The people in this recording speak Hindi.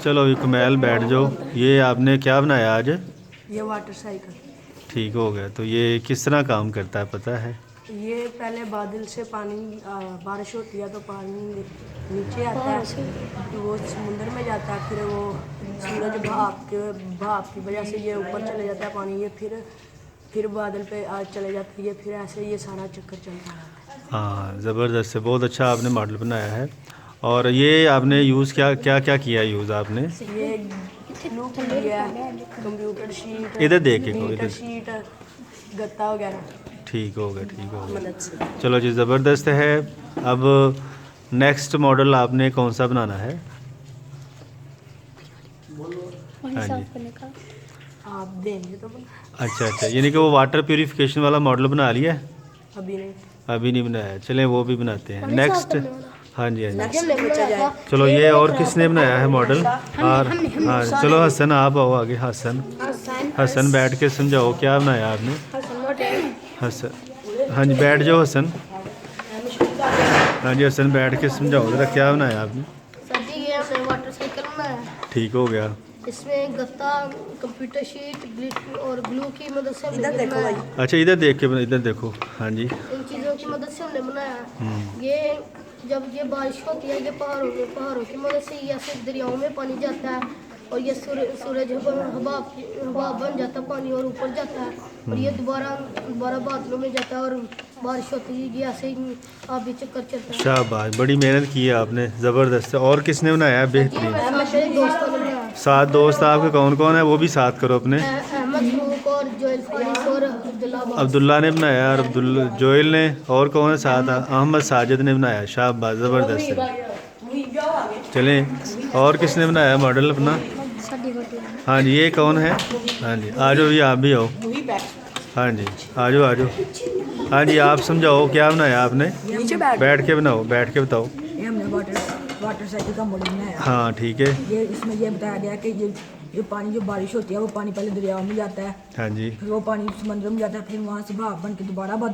चलो अभी कमैल बैठ जाओ। ये आपने क्या बनाया आज? ये वाटर साइकिल। ठीक हो गया। तो ये किस तरह काम करता है पता है? ये पहले बादल से पानी बारिश होती है तो पानी नीचे आता है, तो वो समुंदर में जाता है, फिर वो सूरज भाप की वजह से ये ऊपर चले जाता है पानी, ये फिर बादल पे चले जाती है, फिर ऐसे ये सारा चक्कर चलता है। हाँ ज़बरदस्त है, बहुत अच्छा आपने मॉडल बनाया है। और ये आपने यूज़ क्या किया यूज़ आपने? ये ग्लू किया, कंप्यूटर शीट, इधर देख के को, मीटर इधर। शीट, गत्ता वगैरह ठीक हो गया, ठीक हो गया। मदद से। चलो जी, ज़बरदस्त है। अब नेक्स्ट मॉडल आपने कौन सा बनाना है? हाँ जी। आप देंगे तो अच्छा अच्छा, यानी कि वो वाटर प्यूरिफिकेशन वाला मॉडल बना लिया है? अभी नहीं, अभी नहीं बनाया, चलें वो भी बनाते हैं नेक्स्ट। हाँ जी, हाँ जी। नेक्स्ट बचा जाए। चलो ये और किसने बनाया है मॉडल? और हाँ चलो हसन आप आओ आगे। हसन बैठ के समझाओ क्या बनाया आपने? हसन, हाँ जी बैठ जाओ हसन। हाँ जी हसन बैठ के समझाओ ज़रा क्या बनाया आपने? सर जी ये हमने वाटर साइकिल बनाया है। ठीक हो गया। इसमें गत्ता, कंप्यूटर शीट, ग्लिटर और ग्लू की मदद से हमने इधर देखो बनाया भाई। है। अच्छा इधर देख के इधर देखो। हाँ जी। इन चीज़ों की मदद से हमने बनाया है। ये जब ये बारिश होती है, ये पहाड़ों की मदद से ये ऐसे दरियाओं में पानी जाता है, और ये सूरज हवा बन जाता है पानी और ऊपर जाता है, और ये दोबारा बादलों में जाता है, और बारिश होती है, ये ऐसे ही आगे चक्कर चलता है। शाबाश, बड़ी मेहनत की है आपने, ज़बरदस्त है। और किसने बनाया है? ये बेहतरीन। मेरे साथ मेरे दोस्तों ने बनाया है। 7 दोस्त आपके कौन कौन है वो भी साथ करो अपने। अहमद फरूक और जोएल फारिस और अब्दुल्ला अब्बास। अब्दुल्ला ने बनाया और जोइल ने, और कौन है साथ? अहमद साजिद ने बनाया। शाबाश, ज़बरदस्त है। चलें, और किसने बनाया मॉडल अपना? हाँ जी, ये कौन है? हाँ जी आ जाओ, ये आप भी आओ। हाँ जी आ जाओ आ जाओ। हाँ जी आप समझाओ क्या बनाया आपने? नीचे बैठ के बनाओ, बैठ के बताओ। ये हमने वाटर साइकिल का मॉडल बनाया। हाँ ठीक है। ये इसमें ये बताया गया कि ये पानी जो बारिश होती है वो पानी पहले दरियाओं में जाता है, हाँ जी। फिर वो पानी समंदर में जाता है, फिर वहाँ से भाप बन के दोबारा बादल